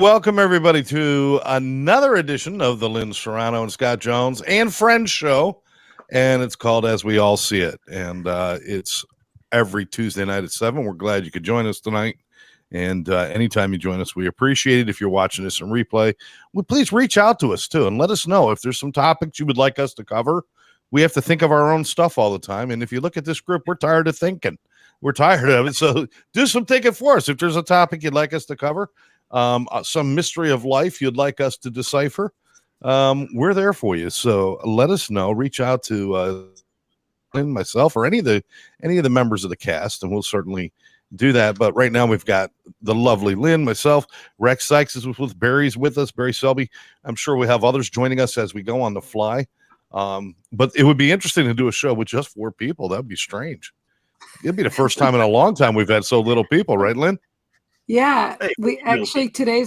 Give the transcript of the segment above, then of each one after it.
Welcome, everybody, to another edition of the Lynn Serrano and Scott Jones and Friends show. And it's called As We All See It. And it's every Tuesday night at 7. We're glad you could join us tonight. And anytime you join us, we appreciate it. If you're watching this in replay, please reach out to us, too, and let us know if there's some topics you would like us to cover. We have to think of our own stuff all the time. And if you look at this group, we're tired of thinking. We're tired of it. So do some thinking for us. If there's a topic you'd like us to cover, some mystery of life you'd like us to decipher, we're there for you. So let us know. Reach out to myself or any of the members of the cast, and we'll certainly do that. But right now we've got the lovely Lynn, myself, Rex Sikes is with Barry's with us, Barry Selby. I'm sure we have others joining us as we go on the fly. But it would be interesting to do a show with just 4 people. That would be strange. It'd be the first time in a long time we've had so little people, right, Lynn? Yeah, we actually today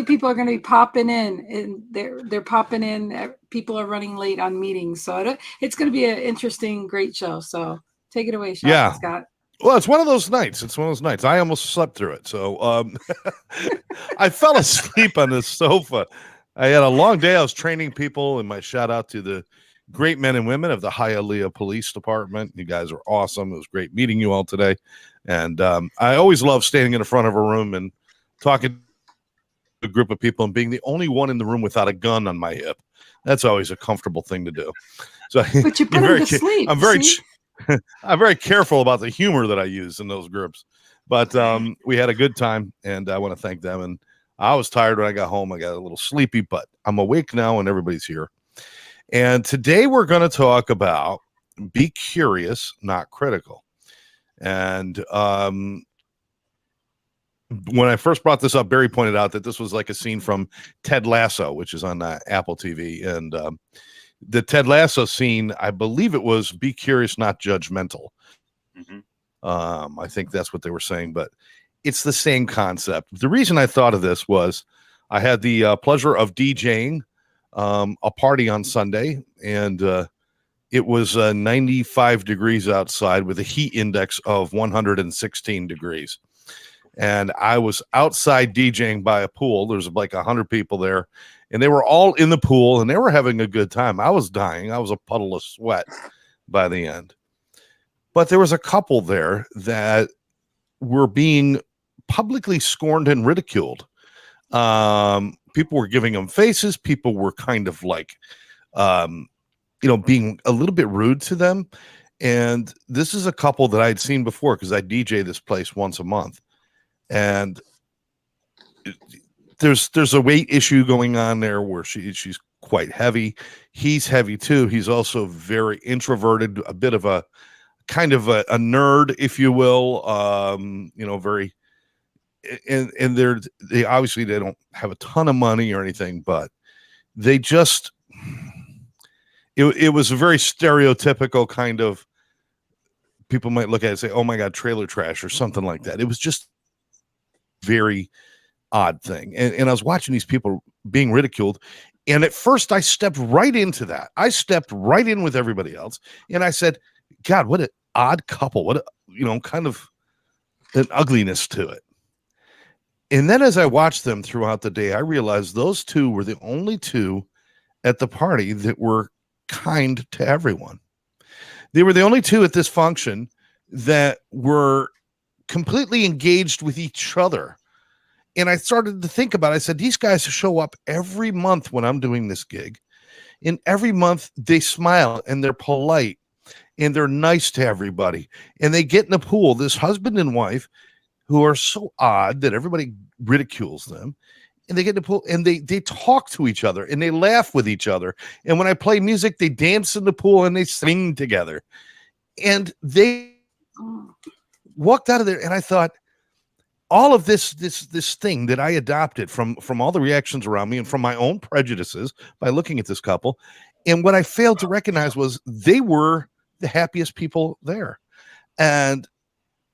people are gonna be popping in, and they're popping in. People are running late on meetings, so it's gonna be an interesting, great show. So take it away, Scott. Well, it's one of those nights. I almost slept through it. So I fell asleep on the sofa. I had a long day. I was training people, and my shout out to the great men and women of the Hialeah Police Department. You guys are awesome. It was great meeting you all today. And I always love standing in the front of a room and talking to a group of people and being the only one in the room without a gun on my hip. That's always a comfortable thing to do. So, but you put them to sleep. I'm very careful about the humor that I use in those groups. But we had a good time, and I want to thank them. And I was tired when I got home. I got a little sleepy, but I'm awake now, and everybody's here. And today we're going to talk about be curious, not critical. And when I first brought this up, Barry pointed out that this was like a scene from Ted Lasso, which is on Apple TV. And the Ted Lasso scene, I believe it was be curious, not judgmental. Mm-hmm. I think that's what they were saying, but it's the same concept. The reason I thought of this was I had the pleasure of DJing a party on Sunday, and it was 95 degrees outside with a heat index of 116 degrees. And I was outside DJing by a pool. There's like 100 people there, and they were all in the pool, and they were having a good time. I was dying. I was a puddle of sweat by the end. But there was a couple there that were being publicly scorned and ridiculed. People were giving them faces. People were kind of like, being a little bit rude to them. And this is a couple that I'd seen before because I DJ this place once a month. And there's a weight issue going on there where she's quite heavy. He's heavy too. He's also very introverted, a bit of a kind of a nerd, if you will. Very. And they obviously they don't have a ton of money or anything, but they just it was a very stereotypical kind of, people might look at it and say, oh my God, trailer trash or something like that. It was just very odd thing. And I was watching these people being ridiculed. And at first I stepped right into that. I stepped right in with everybody else. And I said, God, what an odd couple. What kind of an ugliness to it. And then as I watched them throughout the day, I realized those two were the only two at the party that were kind to everyone. They were the only two at this function that were completely engaged with each other. And I started to think about it. I said, these guys show up every month when I'm doing this gig. And every month they smile and they're polite and they're nice to everybody. And they get in the pool, this husband and wife, who are so odd that everybody ridicules them, and they get to pool and they talk to each other and they laugh with each other. And when I play music, they dance in the pool and they sing together. And they walked out of there, and I thought, all of this thing that I adopted from all the reactions around me and from my own prejudices by looking at this couple, and what I failed to recognize was they were the happiest people there. And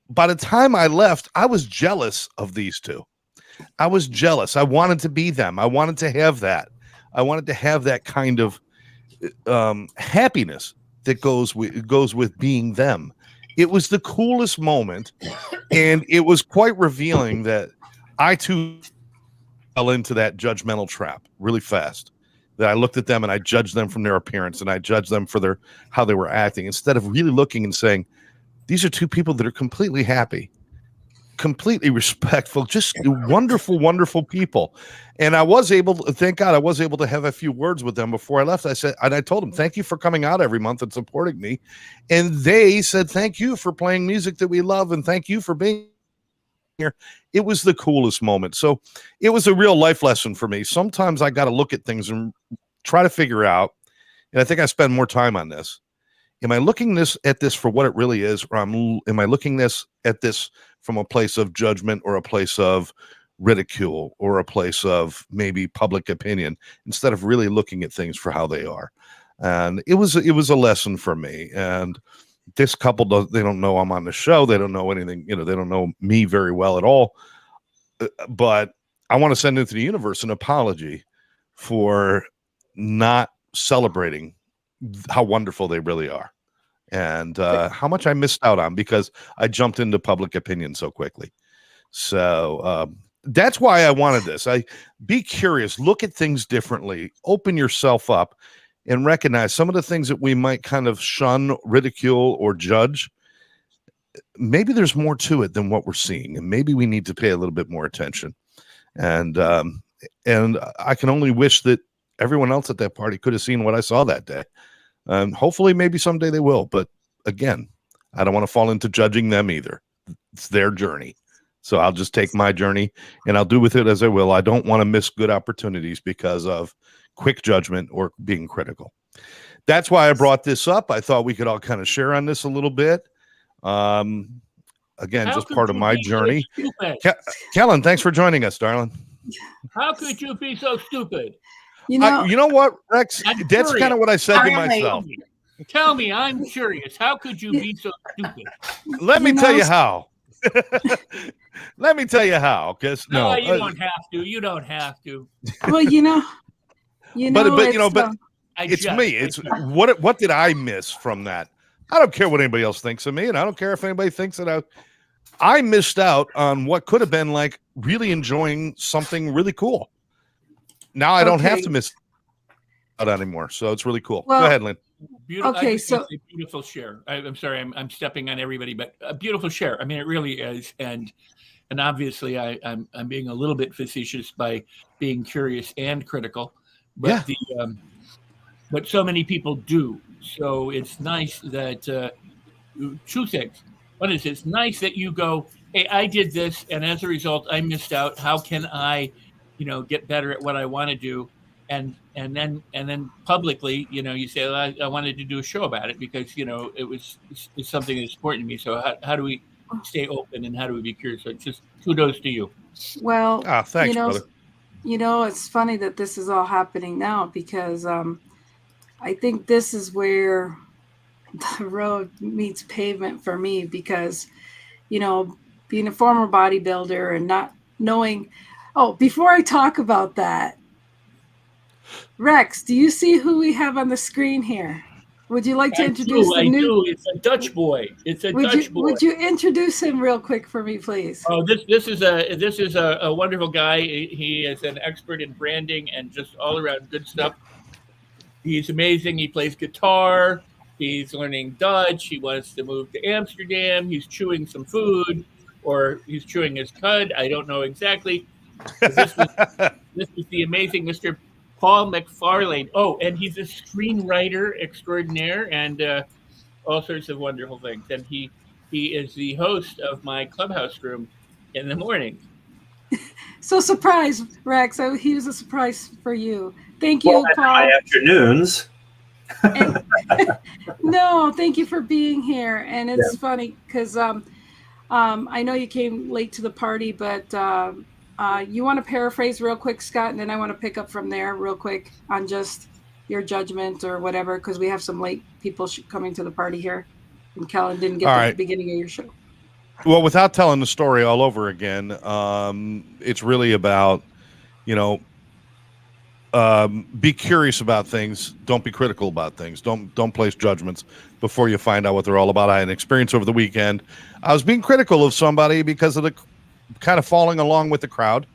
by the time I left, I was jealous of these two. I was jealous. I wanted to be them. I wanted to have that. I wanted to have that kind of happiness that goes with being them. It was the coolest moment, and it was quite revealing that I too fell into that judgmental trap really fast. That I looked at them and I judged them from their appearance and I judged them for how they were acting, instead of really looking and saying, these are two people that are completely happy, completely respectful, just wonderful, wonderful people. And I was able to, thank God, I was able to have a few words with them before I left. I said, and I told them, thank you for coming out every month and supporting me. And they said, thank you for playing music that we love. And thank you for being here. It was the coolest moment. So it was a real life lesson for me. Sometimes I got to look at things and try to figure out, and I think I spend more time on this. Am I looking at this for what it really is, or am I looking at this from a place of judgment or a place of ridicule or a place of maybe public opinion, instead of really looking at things for how they are? And it was a lesson for me. And this couple, they don't know I'm on the show. They don't know anything, they don't know me very well at all. But I want to send into the universe an apology for not celebrating how wonderful they really are, and how much I missed out on because I jumped into public opinion so quickly. So that's why I wanted this. Be curious, look at things differently, open yourself up, and recognize some of the things that we might kind of shun, ridicule, or judge. Maybe there's more to it than what we're seeing, and maybe we need to pay a little bit more attention. And I can only wish that everyone else at that party could have seen what I saw that day. Hopefully, maybe someday they will. But again, I don't want to fall into judging them either. It's their journey. So I'll just take my journey and I'll do with it as I will. I don't want to miss good opportunities because of quick judgment or being critical. That's why I brought this up. I thought we could all kind of share on this a little bit. Again, just part of my journey. Kellen, thanks for joining us, darling. How could you be so stupid? You know what, Rex? That's kind of what I said to myself. Tell me, I'm curious. How could you be so stupid? Let me tell you how. Let me tell you how. Because no, you don't have to. You don't have to. Well, but it's me. It's what did I miss from that? I don't care what anybody else thinks of me, and I don't care if anybody thinks that I missed out on what could have been like really enjoying something really cool. Now I don't have to miss out anymore, so it's really cool. Go ahead, Lynn. Beautiful share. I'm sorry, I'm stepping on everybody, but a beautiful share. I mean, it really is, and obviously, I'm being a little bit facetious by being curious and critical, but but so many people do. So it's nice that two things. One is it's nice that you go, hey, I did this, and as a result, I missed out. How can I, get better at what I want to do? And then publicly, you say, well, I wanted to do a show about it because it's something that's important to me. So how do we stay open and how do we be curious? So it's just kudos to you. Well, thanks, brother. It's funny that this is all happening now because I think this is where the road meets pavement for me because, being a former bodybuilder and not knowing. Oh, before I talk about that, Rex, do you see who we have on the screen here? Would you like to introduce I do. It's a Dutch boy. Would you introduce him real quick for me, please? Oh, this is a wonderful guy. He is an expert in branding and just all around good stuff. He's amazing. He plays guitar. He's learning Dutch. He wants to move to Amsterdam. He's chewing some food, or he's chewing his cud. I don't know exactly. This is the amazing Mr. Paul McFarlane. Oh, and he's a screenwriter extraordinaire and all sorts of wonderful things. And he is the host of my clubhouse room in the morning. So surprise, Rex. He was a surprise for you. Thank you, Paul. My afternoons. No, thank you for being here. And it's funny because I know you came late to the party, but you want to paraphrase real quick, Scott, and then I want to pick up from there real quick on just your judgment or whatever, because we have some late people coming to the party here, and Kellen didn't get the beginning of your show. Well, without telling the story all over again, it's really about, be curious about things. Don't be critical about things. Don't place judgments before you find out what they're all about. I had an experience over the weekend. I was being critical of somebody because of the kind of falling along with the crowd.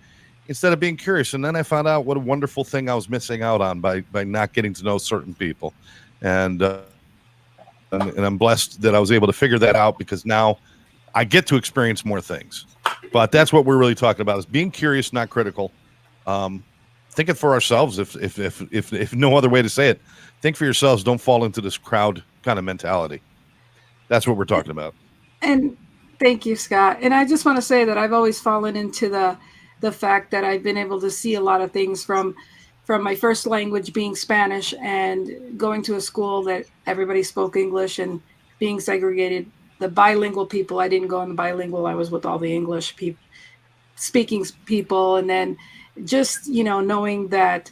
instead of being curious. And then I found out what a wonderful thing I was missing out on by not getting to know certain people. And I'm blessed that I was able to figure that out, because now I get to experience more things. But that's what we're really talking about, is being curious, not critical. Think it for ourselves, if no other way to say it. Think for yourselves. Don't fall into this crowd kind of mentality. That's what we're talking about. And thank you, Scott. And I just want to say that I've always fallen into the fact that I've been able to see a lot of things from my first language being Spanish, and going to a school that everybody spoke English and being segregated. The bilingual people, I didn't go in the bilingual. I was with all the English speaking people. And then just, knowing that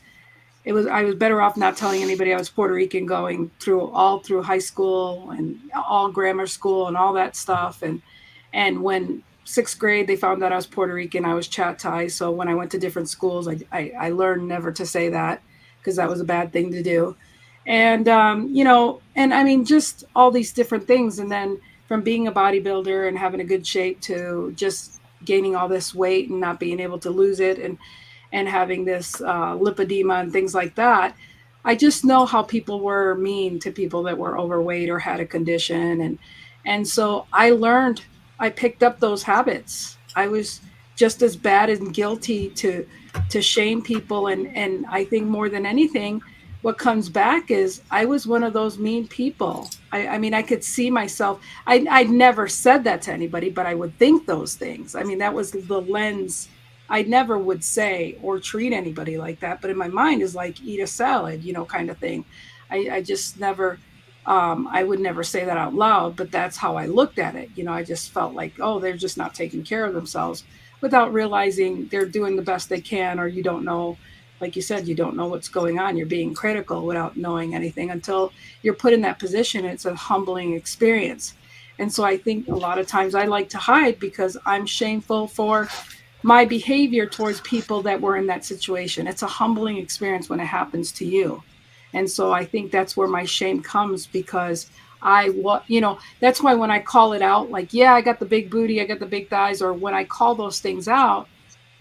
I was better off not telling anybody I was Puerto Rican, going through high school and all grammar school and all that stuff. And when 6th grade, they found out I was Puerto Rican, I was Chatai. So when I went to different schools, I learned never to say that, because that was a bad thing to do. And, and I mean, just all these different things. And then from being a bodybuilder and having a good shape to just gaining all this weight and not being able to lose it, and having this lipedema and things like that, I just know how people were mean to people that were overweight or had a condition. And so I picked up those habits. I was just as bad and guilty to shame people. And I think more than anything, what comes back is I was one of those mean people. I mean, I could see myself. I'd never said that to anybody, but I would think those things. I mean, that was the lens. I never would say or treat anybody like that. But in my mind is like, eat a salad, kind of thing. I just never, I would never say that out loud, but that's how I looked at it. I just felt like, oh, they're just not taking care of themselves, without realizing they're doing the best they can, or you don't know. Like you said, you don't know what's going on. You're being critical without knowing anything until you're put in that position. It's a humbling experience. And so I think a lot of times I like to hide because I'm shameful for my behavior towards people that were in that situation. It's a humbling experience when it happens to you. And so I think that's where my shame comes, because that's why when I call it out, like, yeah, I got the big booty, I got the big thighs, or when I call those things out,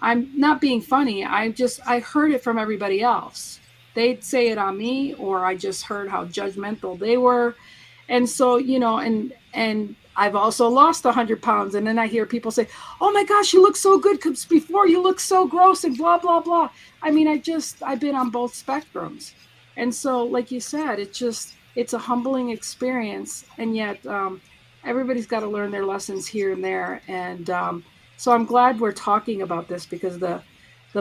I'm not being funny. I heard it from everybody else. They'd say it on me, or I just heard how judgmental they were. And so, and I've also lost 100 pounds. And then I hear people say, oh my gosh, you look so good, because before you look so gross and blah, blah, blah. I mean, I've been on both spectrums. And so, like you said, it's a humbling experience. And yet everybody's got to learn their lessons here and there. And, so I'm glad we're talking about this, because the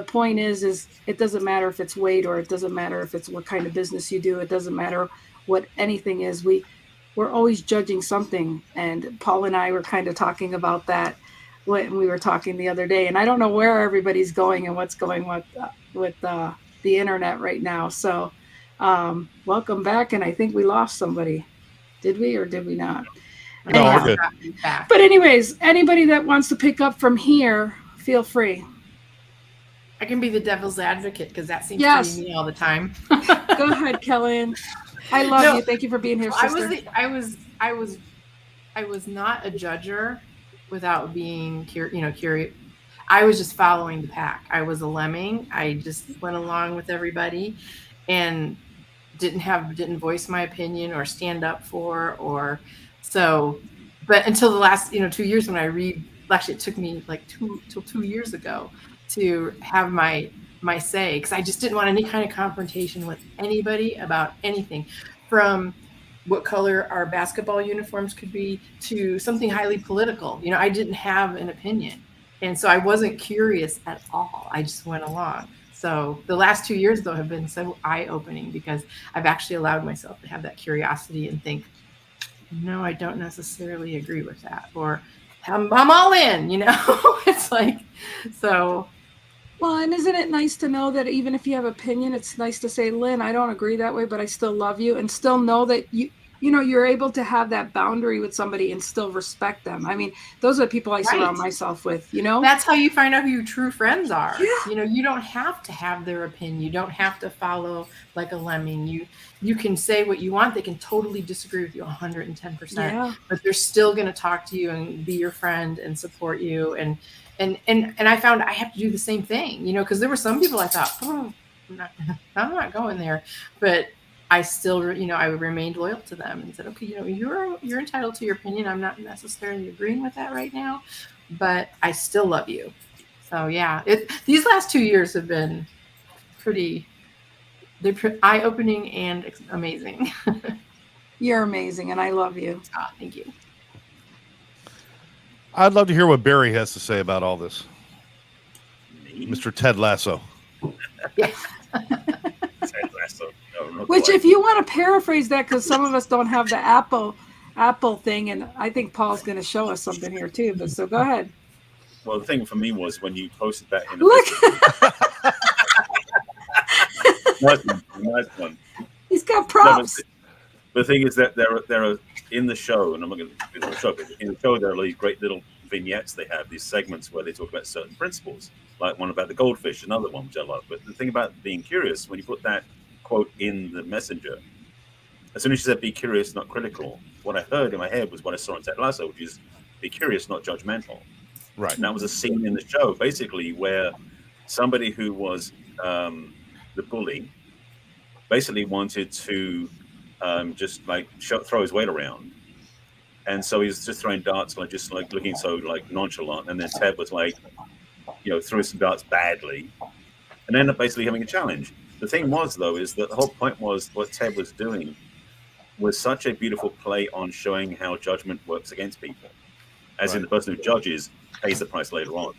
point is it doesn't matter if it's weight, or it doesn't matter if it's what kind of business you do. It doesn't matter what anything is. We're always judging something. And Paul and I were kind of talking about that when we were talking the other day. And I don't know where everybody's going and what's going with the internet right now. So welcome back. And I think we lost somebody. Did we, or did we not? No, we're good. But anyways, anybody that wants to pick up from here, feel free. I can be the devil's advocate, because that seems to be me all the time. Go ahead, Kellyanne. I love you. Thank you for being here, sister. I was not a judger without being curious. I was just following the pack. I was a lemming. I just went along with everybody, and didn't voice my opinion or stand up for, or so. But until the last 2 years, when I actually it took me like till 2 years ago to have my say, because I just didn't want any kind of confrontation with anybody about anything, from what color our basketball uniforms could be to something highly political. I didn't have an opinion, and so I wasn't curious at all. I just went along. So the last 2 years, though, have been so eye-opening, because I've actually allowed myself to have that curiosity and think, no, I don't necessarily agree with that, or I'm all in, It's like, so. Well, and isn't it nice to know that even if you have opinion, it's nice to say, Lynn, I don't agree that way, but I still love you, and still know that you're able to have that boundary with somebody and still respect them. I mean, those are the people I surround myself with, That's how you find out who your true friends are. Yeah. You don't have to have their opinion. You don't have to follow like a lemming. You can say what you want. They can totally disagree with you 110%, but they're still going to talk to you and be your friend and support you. And And I found I have to do the same thing, because there were some people I thought, I'm not going there, but I still, I remained loyal to them and said, okay, you're entitled to your opinion. I'm not necessarily agreeing with that right now, but I still love you. So yeah, these last 2 years have been they're eye-opening and amazing. You're amazing, and I love you. Oh, thank you. I'd love to hear what Barry has to say about all this. Me? Mr. Ted Lasso. Yeah. Ted Lasso. No, Which, if you want to paraphrase that, because some of us don't have the Apple thing, and I think Paul's going to show us something here too. But so go ahead. Well, the thing for me was when you posted that in the Look, nice one. He's got props. The thing is that there are in the show, and I'm not going to do the show, but in the show there are these great little vignettes they have, these segments where they talk about certain principles, like one about the goldfish, another one which I love. But the thing about being curious, when you put that quote in the messenger, as soon as you said "be curious, not critical," what I heard in my head was what I saw in Ted Lasso, which is "be curious, not judgmental." Right. And that was a scene in the show, basically, where somebody who was the bully basically wanted to just like throw his weight around, and so he's just throwing darts, just looking so like nonchalant. And then Ted was like, threw some darts badly, and ended up basically having a challenge. The thing was, though, is that the whole point was what Ted was doing was such a beautiful play on showing how judgment works against people, as in the person who judges pays the price later on.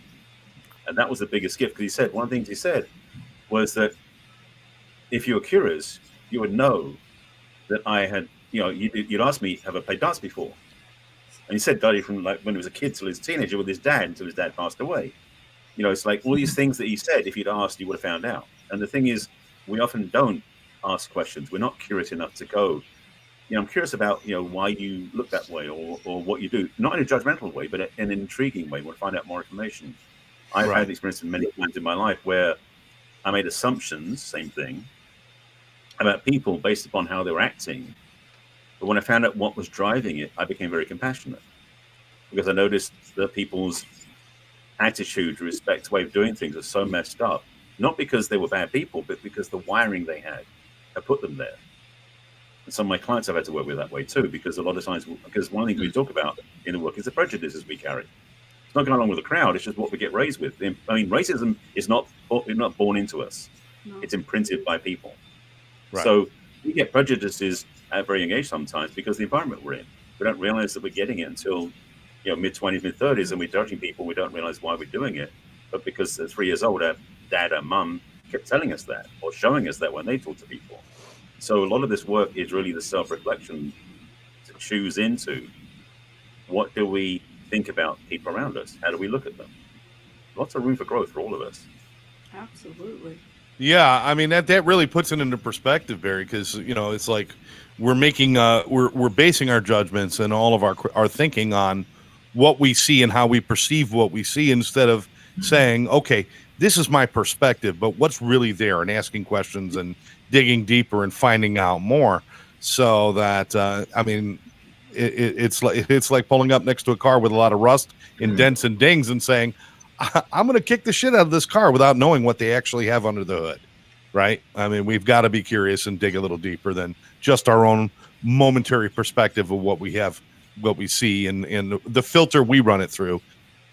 And that was the biggest gift, because he said one of the things he said was that if you were curious, you would know that I had, you'd asked me, have I played darts before? And he said, Daddy, from like when he was a kid till he was a teenager with his dad until his dad passed away. It's like all these things that he said, if you'd asked, you would have found out. And the thing is, we often don't ask questions. We're not curious enough to go, I'm curious about, why you look that way or what you do, not in a judgmental way, but in an intriguing way. We want to find out more information. I've had experience many times in my life where I made assumptions, same thing, about people based upon how they were acting. But when I found out what was driving it, I became very compassionate, because I noticed that people's attitude, respect, way of doing things are so messed up, not because they were bad people, but because the wiring they had put them there. And some of my clients I've had to work with that way too, because a lot of times, because one of the things we talk about in the work is the prejudices we carry. It's not going along with the crowd, it's just what we get raised with. I mean, racism is not born into us. No. It's imprinted by people. Right. So we get prejudices at a very young age sometimes because of the environment we're in. We don't realize that we're getting it until mid-20s, mid-30s, and we're judging people. We don't realize why we're doing it. But because at 3 years old, our dad and mum kept telling us that or showing us that when they talk to people. So a lot of this work is really the self-reflection to choose into what do we think about people around us? How do we look at them? Lots of room for growth for all of us. Absolutely. Yeah, I mean that really puts it into perspective, Barry, because it's like we're making we're basing our judgments and all of our thinking on what we see and how we perceive what we see, instead of saying, okay, this is my perspective, but what's really there, and asking questions and digging deeper and finding out more. So that I mean, it's like pulling up next to a car with a lot of rust and dents and dings and saying, I'm going to kick the shit out of this car without knowing what they actually have under the hood, right? I mean, we've got to be curious and dig a little deeper than just our own momentary perspective of what we have, what we see, and the filter we run it through.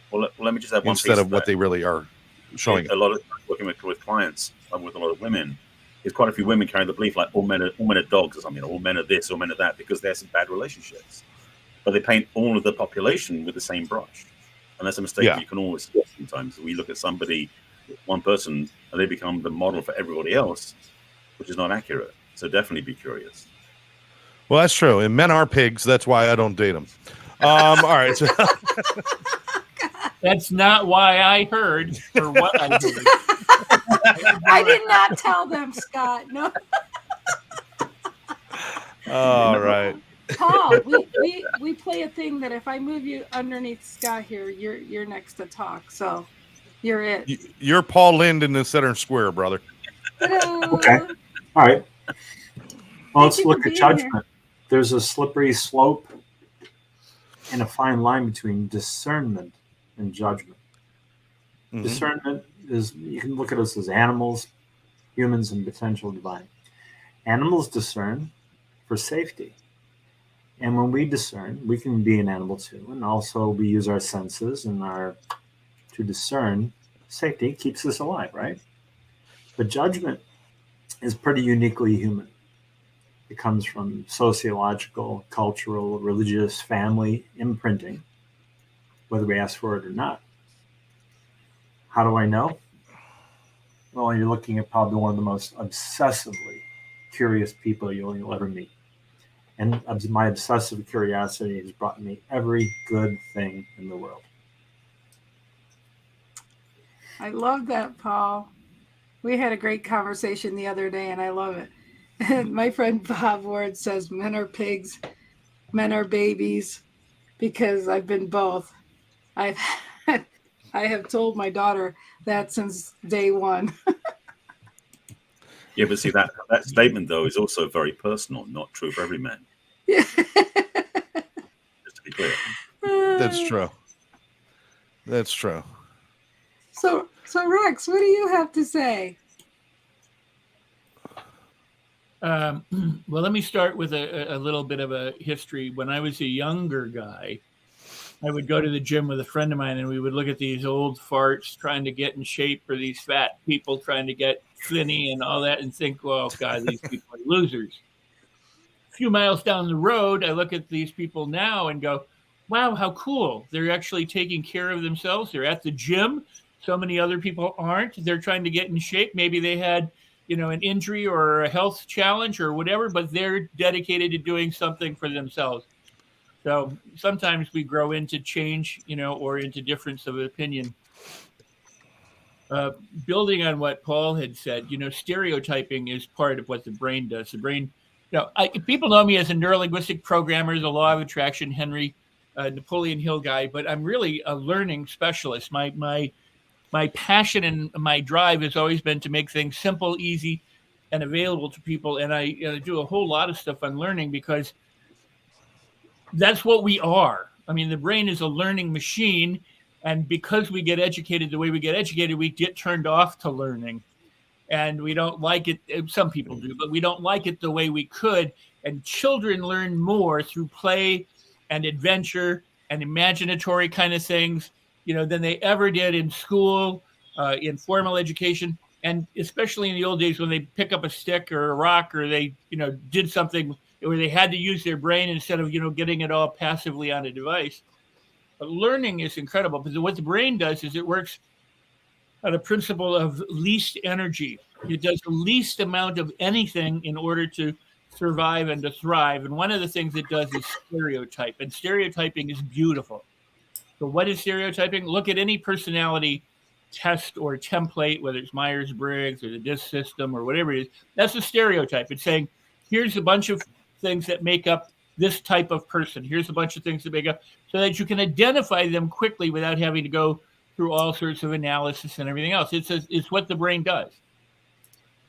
Well, let me just have one instead of what they really are showing. A lot of working with clients, with a lot of women, is quite a few women carry the belief like all men are dogs or something, all men are this, all men are that, because they have some bad relationships. But they paint all of the population with the same brush. And that's a mistake that you can always see sometimes. We look at somebody, one person, and they become the model for everybody else, which is not accurate. So definitely be curious. Well, that's true. And men are pigs. That's why I don't date them. All right. So that's not why I heard, or what I heard. I did not tell them, Scott. No. All right. Paul, we play a thing that if I move you underneath Scott here, you're next to talk. So you're it. You're Paul Lind in the center square, brother. Okay. All right. Well, let's look at judgment. Here. There's a slippery slope and a fine line between discernment and judgment. Mhm. Discernment is, you can look at us as animals, humans, and potential divine. Animals discern for safety. And when we discern, we can be an animal too. And also we use our senses and to discern safety, keeps us alive, right? But judgment is pretty uniquely human. It comes from sociological, cultural, religious, family imprinting, whether we ask for it or not. How do I know? Well, you're looking at probably one of the most obsessively curious people you'll ever meet. And my obsessive curiosity has brought me every good thing in the world. I love that, Paul. We had a great conversation the other day, and I love it. And my friend Bob Ward says men are pigs, men are babies, because I've been both. I have told my daughter that since day one. Yeah, but see, that statement, though, is also very personal, not true for every man. Yeah. Just to be clear. That's true. That's true. So Rex, what do you have to say? Well, let me start with a little bit of a history. When I was a younger guy, I would go to the gym with a friend of mine, and we would look at these old farts trying to get in shape, or these fat people trying to get thinny and all that, and think, well, God, these people are losers. A few miles down the road, I look at these people now and go, wow, how cool. They're actually taking care of themselves. They're at the gym. So many other people aren't. They're trying to get in shape. Maybe they had, an injury or a health challenge or whatever, but they're dedicated to doing something for themselves. So sometimes we grow into change, or into difference of opinion. Building on what Paul had said, stereotyping is part of what the brain does. The brain, people know me as a neurolinguistic programmer, the law of attraction, Henry Napoleon Hill guy, but I'm really a learning specialist. My passion and my drive has always been to make things simple, easy, and available to people. And I do a whole lot of stuff on learning because that's what we are. I mean, the brain is a learning machine. And because we get educated the way we get educated, we get turned off to learning. And we don't like it. Some people do, but we don't like it the way we could. And children learn more through play and adventure and imaginatory kind of things, than they ever did in school, in formal education. And especially in the old days when they pick up a stick or a rock, or they, did something where they had to use their brain instead of, getting it all passively on a device. But learning is incredible because what the brain does is it works on a principle of least energy. It does the least amount of anything in order to survive and to thrive. And one of the things it does is stereotype. And stereotyping is beautiful. So what is stereotyping? Look at any personality test or template, whether it's Myers-Briggs or the DISC system or whatever it is. That's a stereotype. It's saying, here's a bunch of things that make up this type of person. Here's a bunch of things that make up, so that you can identify them quickly without having to go through all sorts of analysis and everything else. It's what the brain does.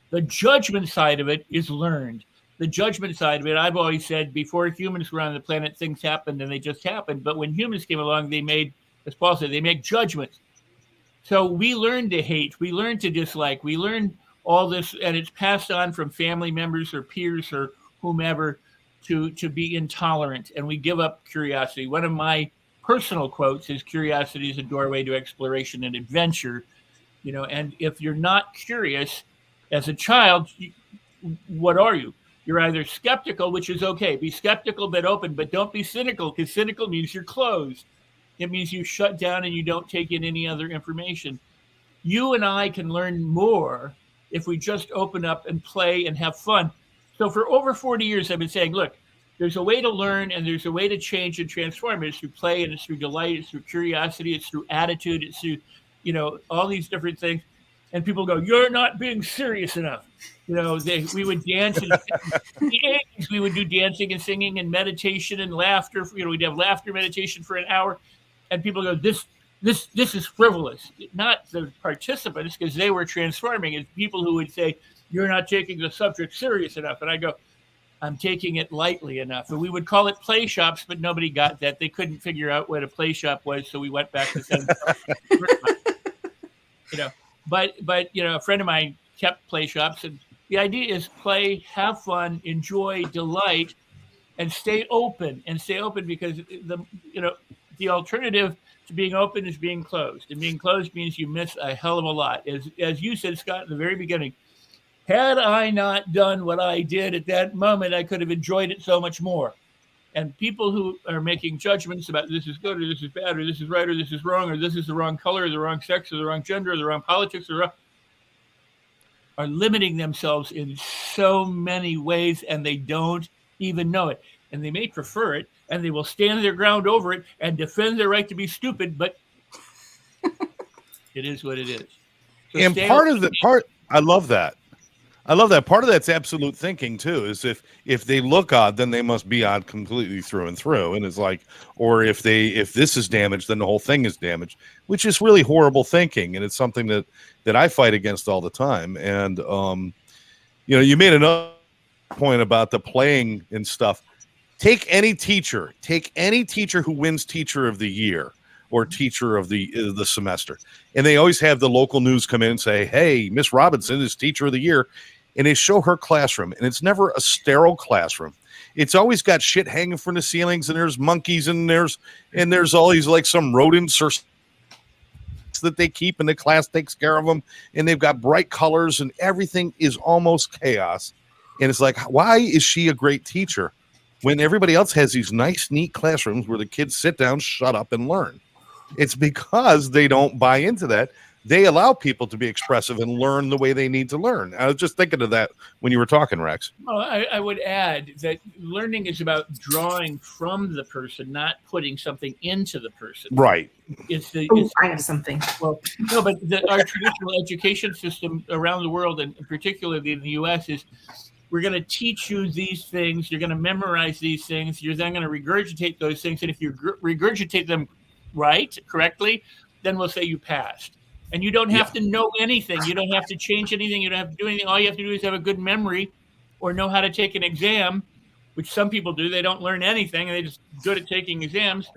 The judgment side of it is learned. The judgment side of it, I've always said, before humans were on the planet, things happened and they just happened. But when humans came along, they made, as Paul said, they make judgments. So we learn to hate, we learn to dislike, we learn all this, and it's passed on from family members or peers or whomever to be intolerant, and we give up curiosity. One of my personal quotes is, curiosity is a doorway to exploration and adventure. And if you're not curious as a child, what are you? You're either skeptical, which is okay. Be skeptical but open, but don't be cynical, because cynical means you're closed. It means you shut down and you don't take in any other information. You and I can learn more if we just open up and play and have fun. So for over 40 years, I've been saying, look, there's a way to learn and there's a way to change and transform. It's through play, and it's through delight, it's through curiosity, it's through attitude, it's through, all these different things. And people go, you're not being serious enough. We would dance and in the 80s, we would do dancing and singing and meditation and laughter. We'd have laughter meditation for an hour. And people go, this is frivolous. Not the participants, because they were transforming. It's people who would say, you're not taking the subject serious enough. And I go, I'm taking it lightly enough. And we would call it play shops, but nobody got that. They couldn't figure out what a play shop was, so we went back to saying But a friend of mine kept play shops, and the idea is play, have fun, enjoy, delight, and stay open because the alternative to being open is being closed, and being closed means you miss a hell of a lot. As you said, Scott, in the very beginning, had I not done what I did at that moment, I could have enjoyed it so much more. And people who are making judgments about this is good or this is bad or this is right or this is wrong or this is the wrong color or the wrong sex or the wrong gender or the wrong politics are limiting themselves in so many ways, and they don't even know it. And they may prefer it, and they will stand their ground over it and defend their right to be stupid, but it is what it is. So and I love that. Part of that's absolute thinking too, is if they look odd, then they must be odd completely through and through. And it's like, or if this is damaged, then the whole thing is damaged, which is really horrible thinking. And it's something that I fight against all the time. And, you made another point about the playing and stuff. Take any teacher who wins teacher of the year or teacher of the semester. And they always have the local news come in and say, hey, Miss Robinson is teacher of the year. And they show her classroom, and it's never a sterile classroom. It's always got shit hanging from the ceilings, and there's monkeys, and there's all these like some rodents or that they keep, and the class takes care of them, and they've got bright colors, and everything is almost chaos. And it's like, why is she a great teacher when everybody else has these nice, neat classrooms where the kids sit down, shut up, and learn? It's because they don't buy into that. They allow people to be expressive and learn the way they need to learn. I was just thinking of that when you were talking, Rex. Well, I would add that learning is about drawing from the person, not putting something into the person. Right. I have something. Well, no, but our traditional education system around the world, and particularly in the U.S., is we're going to teach you these things. You're going to memorize these things. You're then going to regurgitate those things. And if you regurgitate them correctly, then we'll say you passed. And you don't have to know anything. You don't have to change anything. You don't have to do anything. All you have to do is have a good memory or know how to take an exam, which some people do. They don't learn anything, and they're just good at taking exams.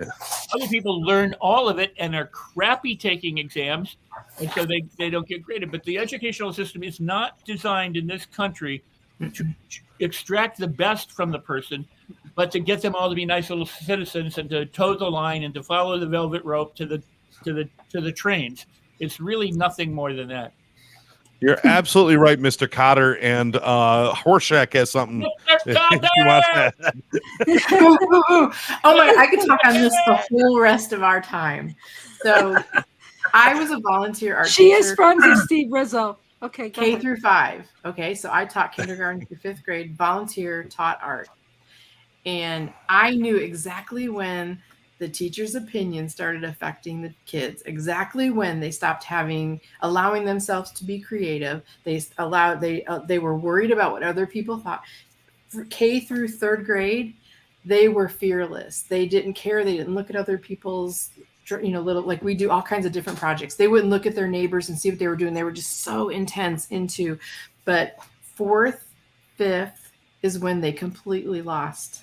Other people learn all of it and are crappy taking exams, and so they don't get graded. But the educational system is not designed in this country to extract the best from the person, but to get them all to be nice little citizens and to toe the line and to follow the velvet rope to the trains. It's really nothing more than that. You're absolutely right, Mr. Cotter. And Horseshack has something. Oh my! I could talk on this the whole rest of our time. So, I was a volunteer art teacher. She is friends with Steve Rizzo. Okay, K through 5. Okay, so I taught kindergarten through 5th grade. Volunteer, taught art, and I knew exactly when the teacher's opinion started affecting the kids, exactly when they stopped allowing themselves to be creative. They were worried about what other people thought. K through 3rd grade, they were fearless. They didn't care. They didn't look at other people's, little, like we do all kinds of different projects. They wouldn't look at their neighbors and see what they were doing. They were just so intense but 4th, 5th is when they completely lost.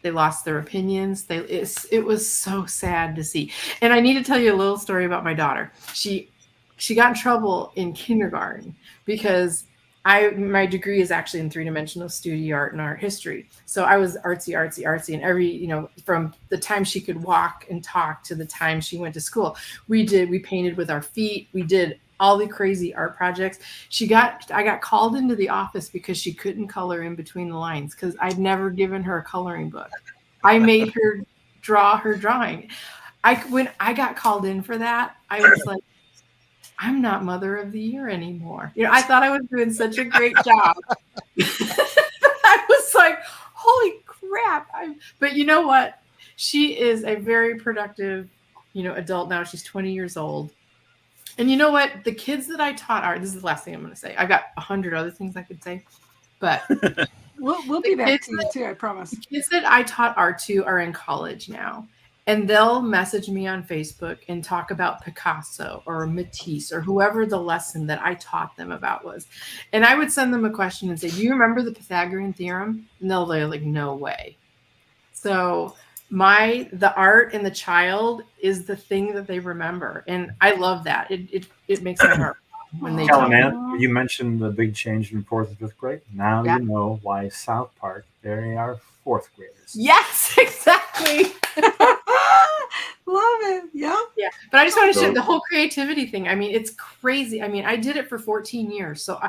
They lost their opinions. It was so sad to see. And I need to tell you a little story about my daughter. She got in trouble in kindergarten because my degree is actually in 3-dimensional studio art and art history. So I was artsy, and every, from the time she could walk and talk to the time she went to school, we painted with our feet. We did all the crazy art projects. I got called into the office because she couldn't color in between the lines because I'd never given her a coloring book. I made her draw her drawing. When I got called in for that, I was like, I'm not Mother of the Year anymore. I thought I was doing such a great job. I was like, holy crap. But you know what? She is a very productive, adult now. She's 20 years old. And you know what? The kids that I taught art, this is the last thing I'm going to say. I've got 100 other things I could say, but we'll be back to you too, I promise. The kids that I taught art to are in college now, and they'll message me on Facebook and talk about Picasso or Matisse or whoever the lesson that I taught them about was. And I would send them a question and say, do you remember the Pythagorean theorem? And they're like, no way. So the art in the child is the thing that they remember, and I love that. It makes my heart when they tell me. You mentioned the big change in 4th and 5th grade. Now you know why South Park, they are 4th graders. Yes, exactly. Love it. Yeah. Yeah. But I just want to show the whole creativity thing. I mean, it's crazy. I mean, I did it for 14 years. So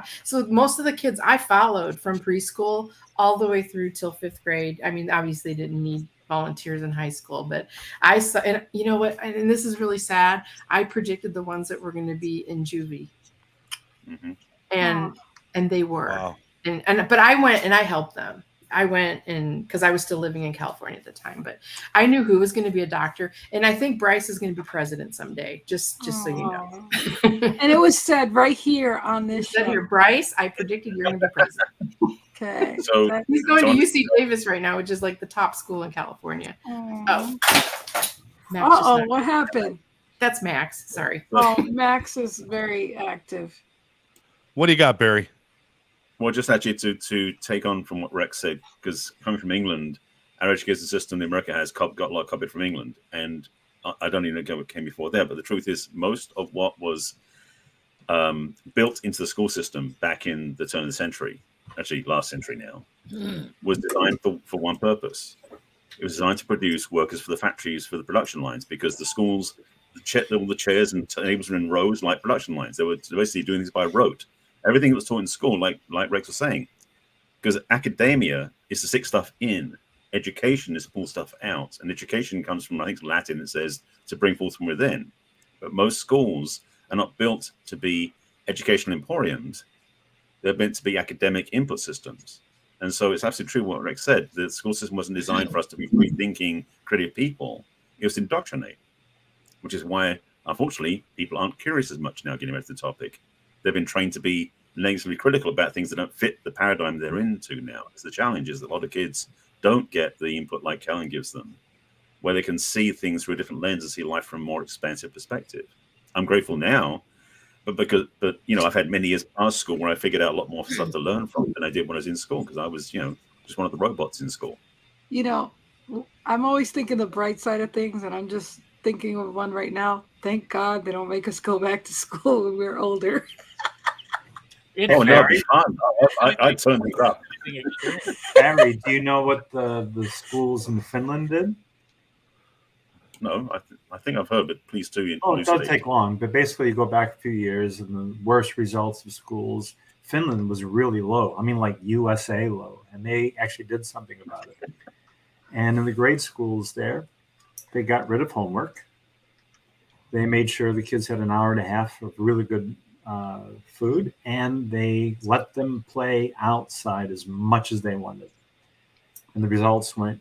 most of the kids I followed from preschool all the way through till 5th grade. I mean, obviously didn't need volunteers in high school, but I saw, and you know what, and this is really sad. I predicted the ones that were going to be in juvie. Mm-hmm. And they were. Wow. But I went and I helped them. I went and because I was still living in California at the time, but I knew who was going to be a doctor, and I think Bryce is going to be president someday. Just so you know. And it was said right here on this show. Here, Bryce, I predicted you're going to be president. Okay. So he's going to UC Davis right now, which is like the top school in California. What happened? That's Max. Sorry. Oh, Max is very active. What do you got, Barry? Well, just actually to take on from what Rex said, because coming from England, our education system in America has got a lot copied from England, and I don't even know what came before there. But the truth is, most of what was built into the school system back in the turn of the century, actually last century now, was designed for one purpose. It was designed to produce workers for the factories, for the production lines, because the schools, all the chairs and tables were in rows like production lines. They were basically doing things by rote. Everything that was taught in school, like Rex was saying, because academia is to stick stuff in, education is to pull stuff out, and education comes from, I think, Latin. It says to bring forth from within. But most schools are not built to be educational emporiums; they're meant to be academic input systems. And so it's absolutely true what Rex said. The school system wasn't designed for us to be free-thinking, creative people. It was to indoctrinate, which is why, unfortunately, people aren't curious as much now getting back to the topic. They've been trained to be negatively critical about things that don't fit the paradigm they're into now. Because the challenge is that a lot of kids don't get the input like Kellen gives them, where they can see things through a different lens and see life from a more expansive perspective. I'm grateful now, but you know, I've had many years past school where I figured out a lot more stuff to learn from than I did when I was in school, because I was, you know, just one of the robots in school. You know, I'm always thinking the bright side of things, and I'm just thinking of one right now. Thank God they don't make us go back to school when we're older. No, it'd be fun. I'd turn things up. Barry, do you know what the schools in Finland did? No, I think I've heard, but please do. Oh, it doesn't take long. But basically, you go back a few years, and the worst results of schools, Finland was really low. I mean, like USA low. And they actually did something about it. And in the grade schools there, they got rid of homework. They made sure the kids had an hour and a half of really good food, and they let them play outside as much as they wanted. And the results went.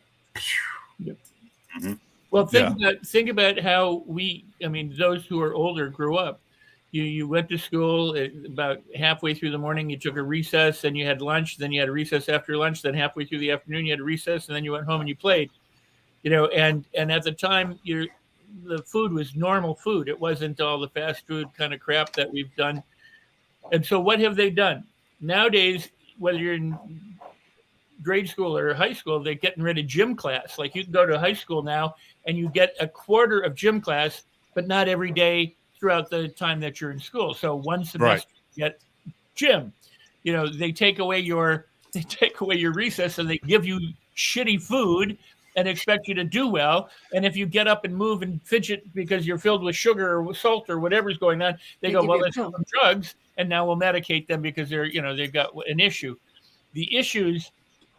Mm-hmm. Well, think about how those who are older grew up. You went to school about halfway through the morning, you took a recess, then you had lunch, then you had a recess after lunch, then halfway through the afternoon you had a recess, and then you went home and you played. You know, and at the time the food was normal food. It wasn't all the fast food kind of crap that we've done. And so what have they done? Nowadays, whether you're in grade school or high school, they're getting rid of gym class. Like you can go to high school now and you get a quarter of gym class, but not every day throughout the time that you're in school. So one semester you get gym. You know, they take away your recess and they give you shitty food and expect you to do well. And if you get up and move and fidget because you're filled with sugar or salt or whatever's going on, they go, well, let's give them drugs, and now we'll medicate them because they've got an issue. The issues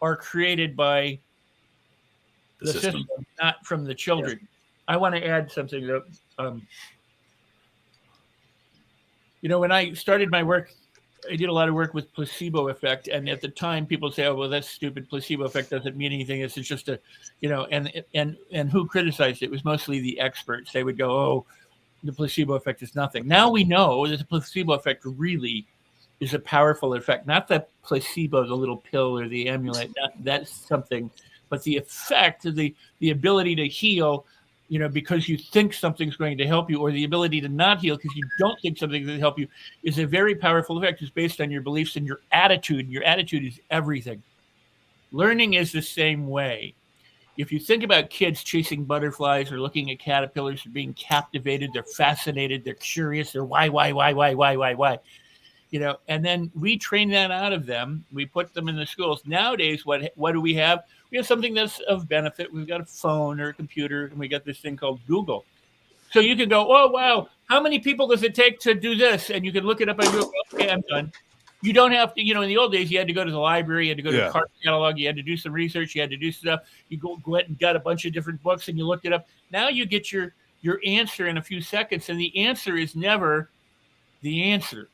are created by the system, not from the children. Yeah. I want to add something that, when I started my work, I did a lot of work with placebo effect. And at the time people say, oh, well, that's stupid. Placebo effect doesn't mean anything. It's just and who criticized it? It was mostly the experts. They would go, oh, the placebo effect is nothing. Now we know that the placebo effect really is a powerful effect. Not the placebo, the little pill or the amulet, that's something, but the effect of the ability to heal, because you think something's going to help you, or the ability to not heal because you don't think something's going to help you, is a very powerful effect. It's based on your beliefs and your attitude. And your attitude is everything. Learning is the same way. if you think about kids chasing butterflies or looking at caterpillars or being captivated, they're fascinated, they're curious, they're why, you know, and then we train that out of them. We put them in the schools. Nowadays, what do we have? We have something that's of benefit. We've got a phone or a computer, and we got this thing called Google. So you can go, oh, wow, how many people does it take to do this? And you can look it up on Google. Okay, I'm done. You don't have to, you know, in the old days, you had to go to the library, you had to go to the card catalog, you had to do some research, you had to do stuff. You go out and got a bunch of different books and you looked it up. Now you get your answer in a few seconds, and the answer is never the answer.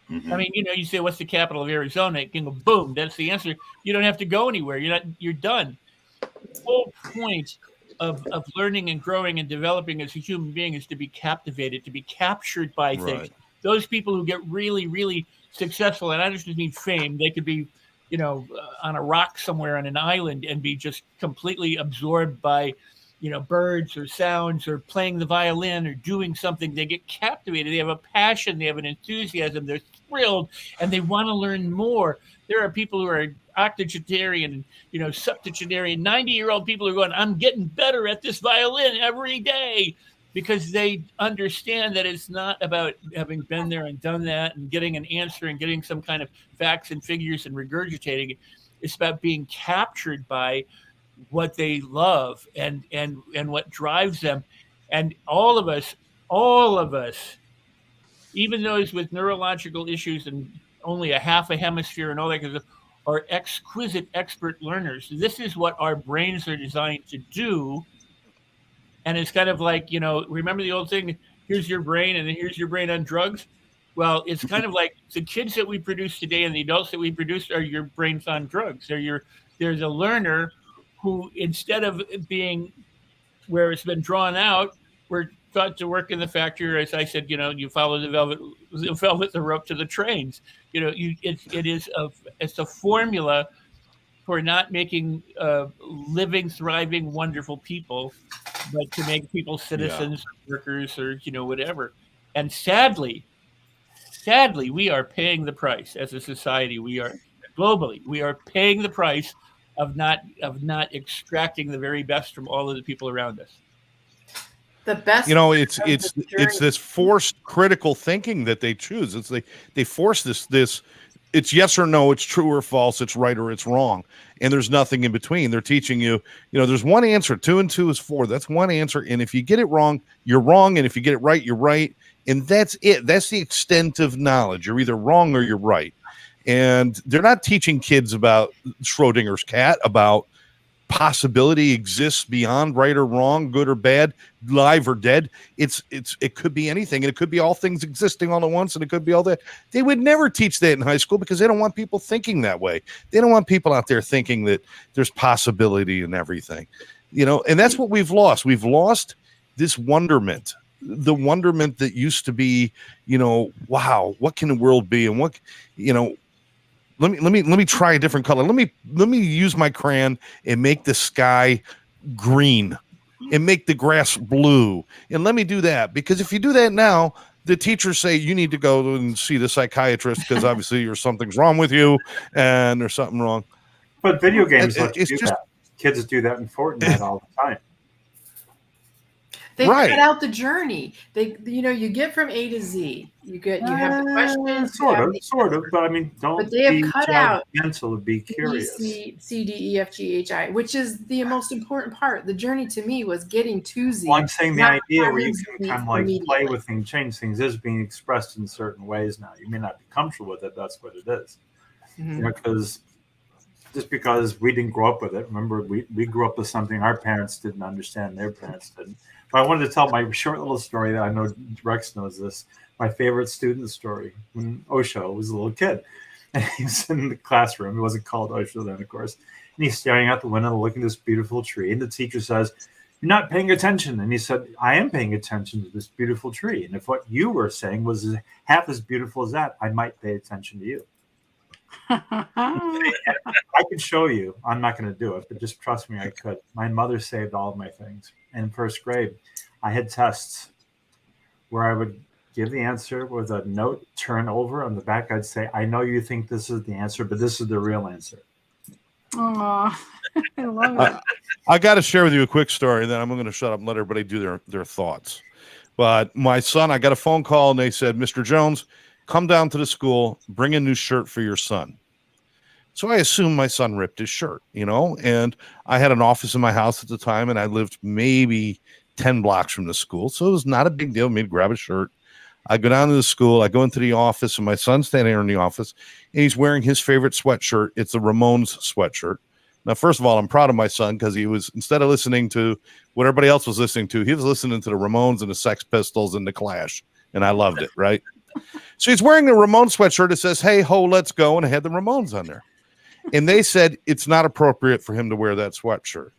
I mean, you know, you say, what's the capital of Arizona? You go, boom, that's the answer. You don't have to go anywhere. You're done. The whole point of learning and growing and developing as a human being is to be captivated, to be captured by things. Those people who get really, really successful, and I just mean fame, they could be, you know, on a rock somewhere on an island and be just completely absorbed by, you know, birds or sounds or playing the violin or doing something. They get captivated. They have a passion. They have an enthusiasm. They're thrilled and they want to learn more. There are people who are octogenarian, you know, septuagenarian, 90-year-old people who are going, I'm getting better at this violin every day, because they understand that it's not about having been there and done that and getting an answer and getting some kind of facts and figures and regurgitating it. It's about being captured by what they love and what drives them. And all of us, even those with neurological issues and only a half a hemisphere and all that kind of stuff, are exquisite expert learners. This is what our brains are designed to do. And it's kind of like, you know, remember the old thing, here's your brain and then here's your brain on drugs? Well, it's kind of like the kids that we produce today and the adults that we produce are your brains on drugs. There's a learner who, instead of being where it's been drawn out, we're taught to work in the factory. As I said, you know, you follow the rope to the trains. You know, it's a formula for not making living, thriving, wonderful people, but to make people citizens, workers, or, you know, whatever. And sadly, we are paying the price as a society. We are paying the price of not extracting the very best from all of the people around us. The best, you know, it's this forced critical thinking that they choose. It's they force this. It's yes or no, it's true or false, it's right or it's wrong, and there's nothing in between. They're teaching you, you know, there's one answer. 2 and 2 is 4. That's one answer, and if you get it wrong, you're wrong, and if you get it right, you're right, and that's it. That's the extent of knowledge. You're either wrong or you're right. And they're not teaching kids about Schrodinger's cat, about possibility exists beyond right or wrong, good or bad, live or dead. It could be anything, and it could be all things existing all at once, and it could be all that. They would never teach that in high school because they don't want people thinking that way. They don't want people out there thinking that there's possibility in everything, you know. And that's what we've lost. We've lost this wonderment, the wonderment that used to be, you know, wow, what can the world be, and what, you know. Let me try a different color. Let me use my crayon and make the sky green and make the grass blue. And let me do that, because if you do that now, the teachers say you need to go and see the psychiatrist because obviously something's wrong with you and there's something wrong. But video games let you do that. Kids do that in Fortnite all the time. They cut out the journey. You get from A to Z. You have the questions. Sort of. But I mean, but they have cut out mental to be curious. C, D, E, F, G, H, I, which is the most important part. The journey to me was getting to Z. Well, I'm saying the idea where you can kind of like play with things, change things, is being expressed in certain ways now. You may not be comfortable with it. That's what it is. Mm-hmm. You know, because we didn't grow up with it. Remember, we grew up with something our parents didn't understand, their parents didn't. But I wanted to tell my short little story that I know Rex knows this. My favorite student story when Osho was a little kid. And he was in the classroom. He wasn't called Osho then, of course. And he's staring out the window looking at this beautiful tree. And the teacher says, "You're not paying attention." And he said, "I am paying attention to this beautiful tree. And if what you were saying was half as beautiful as that, I might pay attention to you." I could show you. I'm not going to do it, but just trust me, I could. My mother saved all of my things. And in first grade, I had tests where I would give the answer with a note, turn over on the back. I'd say, "I know you think this is the answer, but this is the real answer." Oh, I love it. I got to share with you a quick story, and then I'm going to shut up and let everybody do their thoughts. But my son, I got a phone call, and they said, Mr. Jones, come down to the school, bring a new shirt for your son. So I assumed my son ripped his shirt, and I had an office in my house at the time, and I lived maybe 10 blocks from the school. So it was not a big deal for me to grab a shirt. I go down to the school, I go into the office, and my son's standing there in the office, and he's wearing his favorite sweatshirt. It's a Ramones sweatshirt. Now, first of all, I'm proud of my son because he was, instead of listening to what everybody else was listening to, he was listening to the Ramones and the Sex Pistols and the Clash, and I loved it, right? So he's wearing a Ramones sweatshirt that says, hey, ho, let's go, and it had the Ramones on there. And they said it's not appropriate for him to wear that sweatshirt.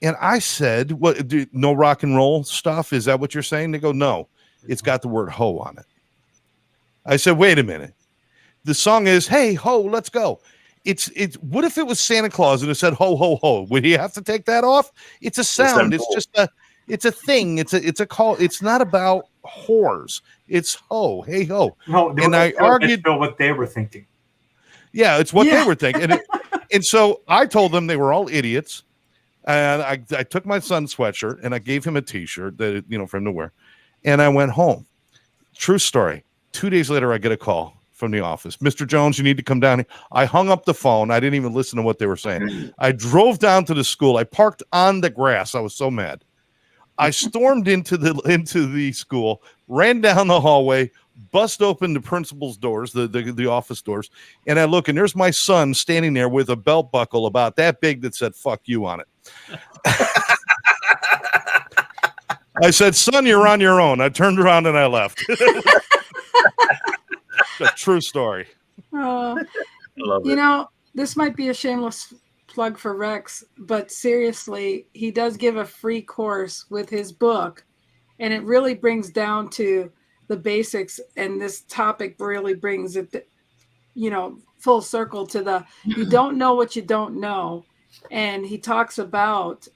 And I said, "What? No rock and roll stuff? Is that what you're saying?" They go, "No, it's got the word ho on it." I said, "Wait a minute. The song is, hey, ho, let's go." It's what if it was Santa Claus and it said ho, ho, ho? Would he have to take that off? It's a sound. It's just it's a thing. It's a call. It's not about whores. It's ho, hey, ho. No, and I argued what they were thinking. Yeah, it's what they were thinking. And so I told them they were all idiots. And I took my son's sweatshirt and I gave him a t-shirt that, for him to wear. And I went home. True story. 2 days later, I get a call from the office. Mr. Jones, you need to come down here. I hung up the phone. I didn't even listen to what they were saying. I drove down to the school. I parked on the grass. I was so mad. I stormed into the school, ran down the hallway, bust open the principal's doors, the office doors, and I look, and there's my son standing there with a belt buckle about that big that said "fuck you" on it. I said, "Son, you're on your own." I turned around and I left. It's a true story. This might be a shameless plug for Rex, but seriously, he does give a free course with his book, and it really brings down to the basics, and this topic really brings it full circle to the you don't know what you don't know. And he talks about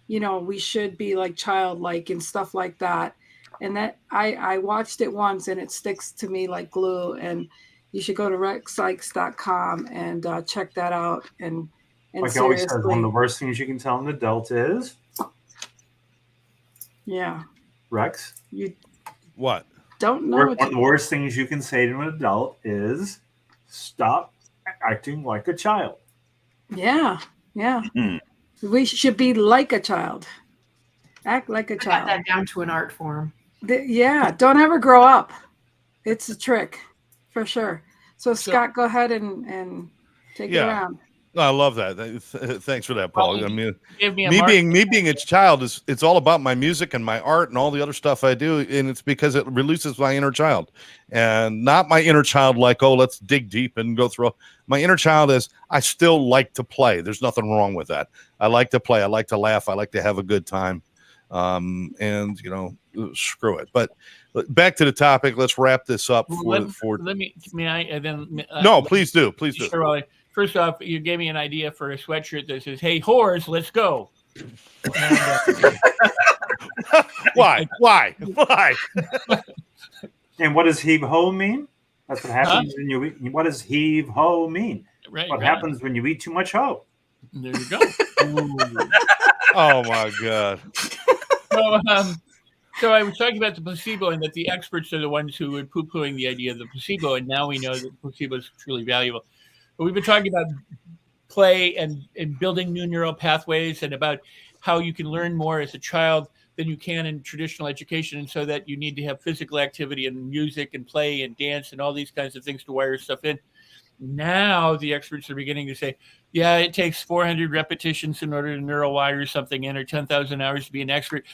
we should be like childlike and stuff like that, and that I watched it once and it sticks to me like glue. And you should go to rexsikes.com and check that out. And like I always said, one of the worst things you can tell an adult is Rex, you what? Don't know. One of the worst things you can say to an adult is stop acting like a child. Yeah. Mm-hmm. We should be like a child. Act like a child. Got that down to an art form. Don't ever grow up. It's a trick, for sure. So Scott, go ahead and take it around. I love that. Thanks for that, Paul. Well, I mean, me being a child it's all about my music and my art and all the other stuff I do, and it's because it releases my inner child, and not my inner child like, oh, let's dig deep and go through. My inner child is I still like to play. There's nothing wrong with that. I like to play. I like to laugh. I like to have a good time, and screw it. But back to the topic. Let's wrap this up. Please do. Sure, first off, you gave me an idea for a sweatshirt that says, "Hey, whores, let's go." Why? And what does heave ho mean? That's what happens when you eat. What does heave ho mean? Right. What happens when you eat too much ho? There you go. Oh my God. So I was talking about the placebo, and that the experts are the ones who were poo-pooing the idea of the placebo, and now we know that placebo is truly valuable. But we've been talking about play and building new neural pathways, and about how you can learn more as a child than you can in traditional education, and so that you need to have physical activity and music and play and dance and all these kinds of things to wire stuff in. Now the experts are beginning to say, yeah, it takes 400 repetitions in order to neural wire something in, or 10,000 hours to be an expert.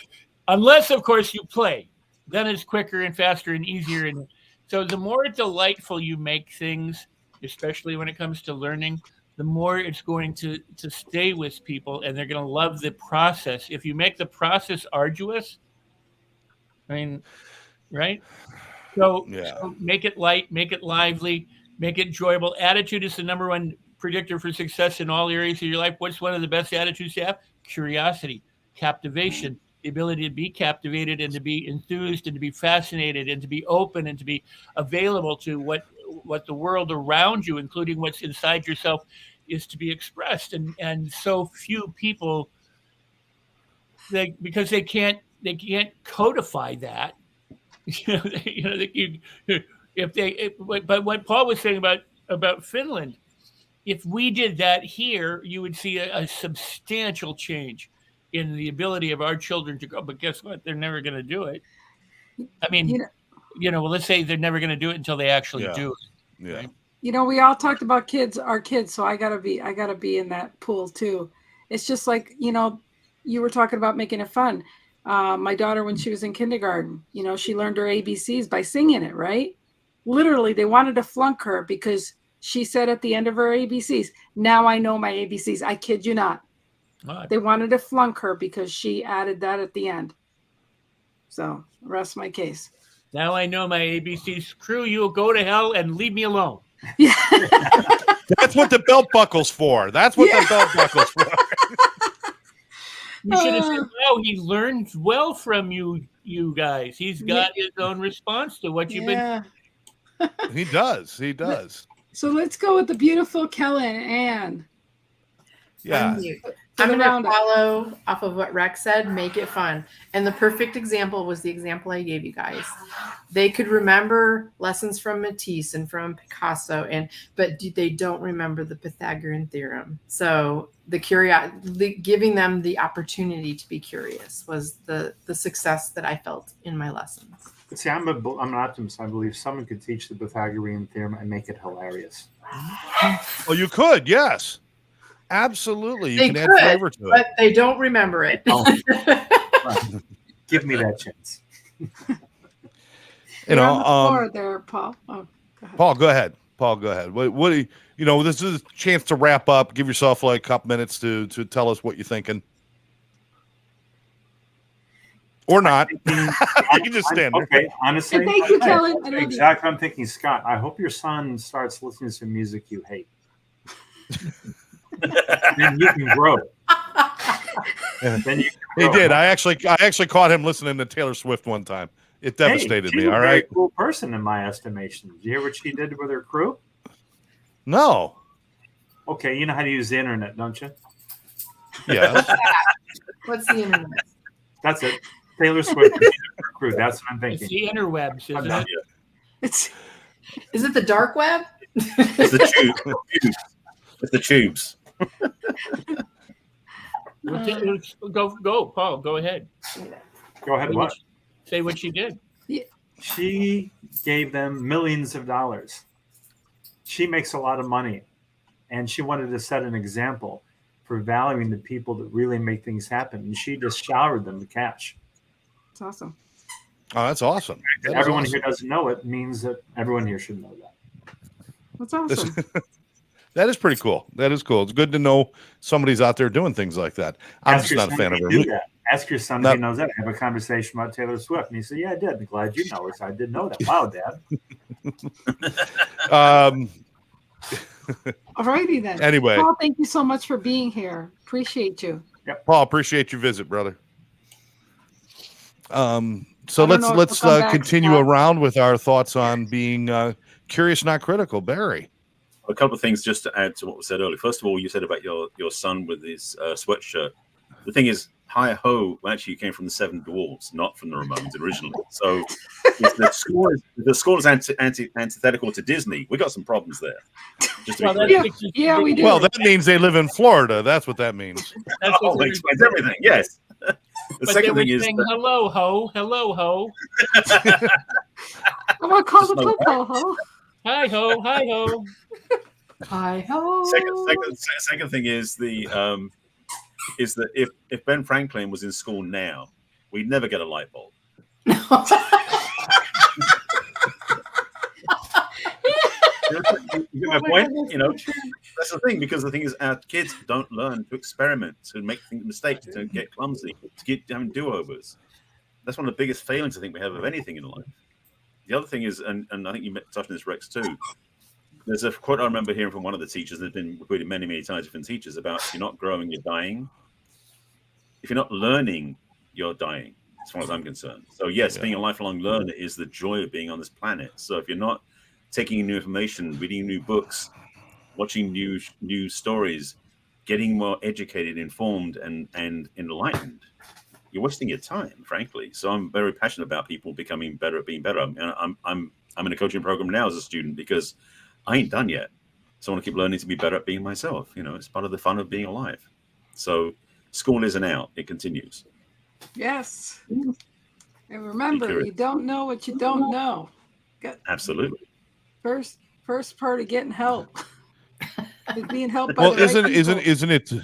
Unless, of course, you play. Then it's quicker and faster and easier. And so the more delightful you make things, especially when it comes to learning, the more it's going to stay with people, and they're going to love the process. If you make the process arduous, right? So make it light, make it lively, make it enjoyable. Attitude is the number one predictor for success in all areas of your life. What's one of the best attitudes to have? Curiosity, captivation, the ability to be captivated and to be enthused and to be fascinated and to be open and to be available to what the world around you, including what's inside yourself, is to be expressed, and so few people, because they can't codify that. But what Paul was saying about Finland, if we did that here, you would see a substantial change in the ability of our children to go. But guess what? They're never going to do it. I mean, well, let's say they're never going to do it until they actually do it. Yeah. Right? We all talked about our kids, so I gotta be in that pool too. It's just like, you were talking about making it fun. My daughter, when she was in kindergarten, she learned her ABCs by singing it, right? Literally, they wanted to flunk her because she said at the end of her ABCs, "Now I know my ABCs." I kid you not. They wanted to flunk her because she added that at the end. So, rest my case. Now I know my ABCs. Screw you, go to hell and leave me alone. Yeah. That's what the belt buckle's for. That's what the belt buckle's for. You should have said, "No, he learns well from you guys. He's got his own response to what you've been." He does. So let's go with the beautiful Kellen Ann. Yeah. I'm going to follow off of what Rex said, make it fun. And the perfect example was the example I gave you guys. They could remember lessons from Matisse and from Picasso, but they don't remember the Pythagorean theorem. So giving them the opportunity to be curious was the success that I felt in my lessons. See, I'm an optimist. I believe someone could teach the Pythagorean theorem and make it hilarious. Well, you could, yes. Absolutely. You can add flavor to it. But they don't remember it. Right. Give me that chance. There, Paul. Oh, go ahead. Paul, go ahead. What do you, this is a chance to wrap up. Give yourself like a couple minutes to tell us what you're thinking. Or not. You can just stand there. Okay, honestly. And thank you, Kellen. Exactly. I'm thinking, Scott, I hope your son starts listening to music you hate. Then you can grow. Then you can grow. He did. I actually caught him listening to Taylor Swift one time. It devastated me. All right. Very cool person in my estimation. Did you hear what she did with her crew? No. Okay, you know how to use the internet, don't you? Yeah. What's the internet? That's it. Taylor Swift crew. That's what I'm thinking. It's the interwebs, isn't it? Is it the dark web? It's the tubes. It's the tubes. Go, Paul. Go ahead. Go ahead. What? Say what she did. She gave them millions of dollars. She makes a lot of money, and she wanted to set an example for valuing the people that really make things happen. And she just showered them with cash. That's awesome. Oh, that's awesome. Everyone here doesn't know it means that everyone here should know that. That's awesome. That is pretty cool. That is cool. It's good to know somebody's out there doing things like that. I'm just not a fan of her. Ask your son if he knows that. Have a conversation about Taylor Swift. And he said, "Yeah, I did. I'm glad you know it. I didn't know that." Wow, Dad. All righty then. Anyway. Paul, thank you so much for being here. Appreciate you. Yep. Paul, appreciate your visit, brother. So let's continue around with our thoughts on being curious, not critical. Barry. A couple of things just to add to what was said earlier. First of all, you said about your son with his sweatshirt. The thing is, hi-ho actually came from the Seven Dwarfs, not from the Ramones originally. So if the score is antithetical to Disney, we got some problems there. Yeah, we do. Well, that means they live in Florida. That's what that means. That explains everything. Yes. The second thing is hello ho. I'm gonna call the popo ho. Hi ho. Hi ho. Second thing is that if Ben Franklin was in school now, we'd never get a light bulb. You get my point? That's the thing, because the thing is, our kids don't learn to experiment, to make mistakes, to get clumsy, to keep having do-overs. That's one of the biggest failings I think we have of anything in life. The other thing is, and I think you touched on this, Rex, too. There's a quote I remember hearing from one of the teachers, and it's been repeated many, many times, different teachers, about if you're not growing, you're dying. If you're not learning, you're dying, as far as I'm concerned. So yes, being a lifelong learner is the joy of being on this planet. So if you're not taking in new information, reading new books, watching new stories, getting more educated, informed, and enlightened. You're wasting your time, frankly. So I'm very passionate about people becoming better at being better. And I'm in a coaching program now as a student because I ain't done yet. So I want to keep learning to be better at being myself. You know, it's part of the fun of being alive. So school isn't out; it continues. Yes. And remember, you don't know what you don't know. Absolutely. First part of getting help is being helped by the isn't right people.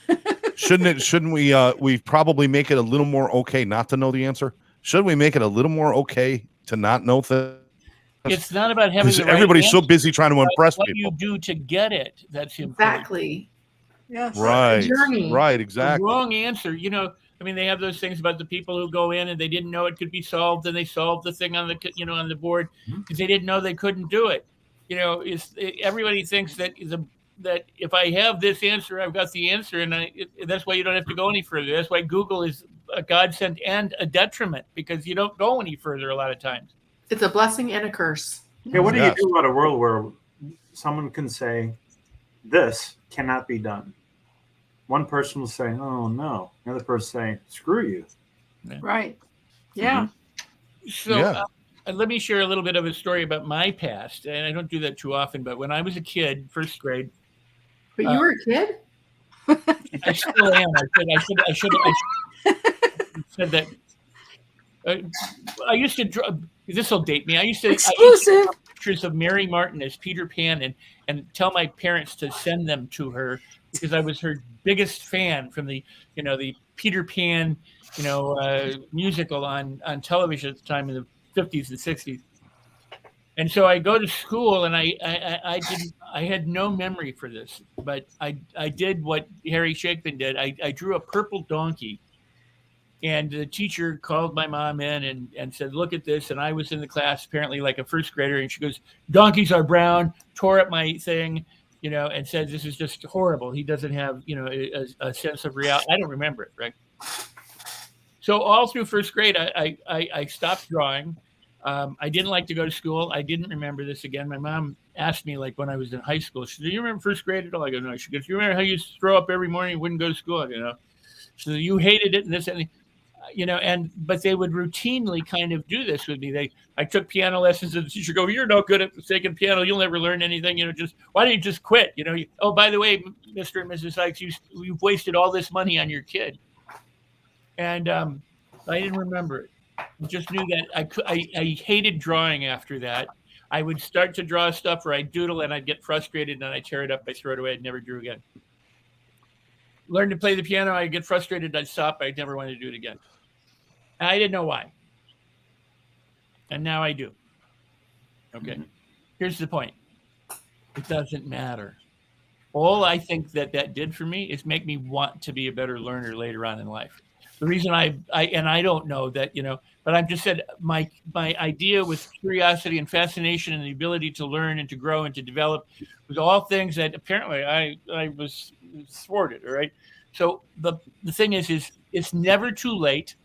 it? Shouldn't we probably make it a little more okay not to know the answer? Should we make it a little more okay to not know things? It's not about having the right everybody's answer, so busy trying to impress what people. you do to get it. That's important. Exactly. Yes. Right. Journey. Right. Exactly. The wrong answer. You know, I mean, they have those things about the people who go in and they didn't know it could be solved, and they solved the thing on the on the board because they didn't know they couldn't do it. You know, everybody thinks that that if I have this answer, I've got the answer, and that's why you don't have to go any further. That's why Google is a godsend and a detriment, because you don't go any further a lot of times. It's a blessing and a curse. Yeah, what do you do about a world where someone can say, this cannot be done? One person will say, oh, no. The other person say, screw you. Right. Yeah. So let me share a little bit of a story about my past. And I don't do that too often, but when I was a kid, first grade. But you were a kid? I still am. I should have said that. I used to draw. This will date me. I used to draw pictures of Mary Martin as Peter Pan and tell my parents to send them to her because I was her biggest fan from the Peter Pan musical on television at the time in the 50s and 60s. And so I go to school and I had no memory for this, but I did what Harry Shakeman did. I drew a purple donkey. And the teacher called my mom in and said, look at this. And I was in the class, apparently like a first grader. And she goes, donkeys are brown, tore up my thing, and said, this is just horrible. He doesn't have, a sense of reality. I don't remember it, right? So all through first grade, I stopped drawing. I didn't like to go to school. I didn't remember this again. My mom asked me, like, when I was in high school, she said, do you remember first grade at all? I go, no. She goes, you remember how you used to throw up every morning and wouldn't go to school? So you hated it and this and but they would routinely kind of do this with me. I took piano lessons and the teacher go, you're no good at taking piano. You'll never learn anything. Why don't you just quit? Oh, by the way, Mr. and Mrs. Sikes, you've wasted all this money on your kid. And I didn't remember it. I just knew that I hated drawing after that. I would start to draw stuff or I'd doodle and I'd get frustrated and I'd tear it up. I'd throw it away. I'd never drew again. Learned to play the piano. I'd get frustrated. I'd stop. I'd never want to do it again. I didn't know why. And now I do. Okay. Here's the point. It doesn't matter. All I think that did for me is make me want to be a better learner later on in life. The reason I don't know that, but I've just said my idea with curiosity and fascination and the ability to learn and to grow and to develop was all things that apparently I was thwarted. All right. So the thing is it's never too late.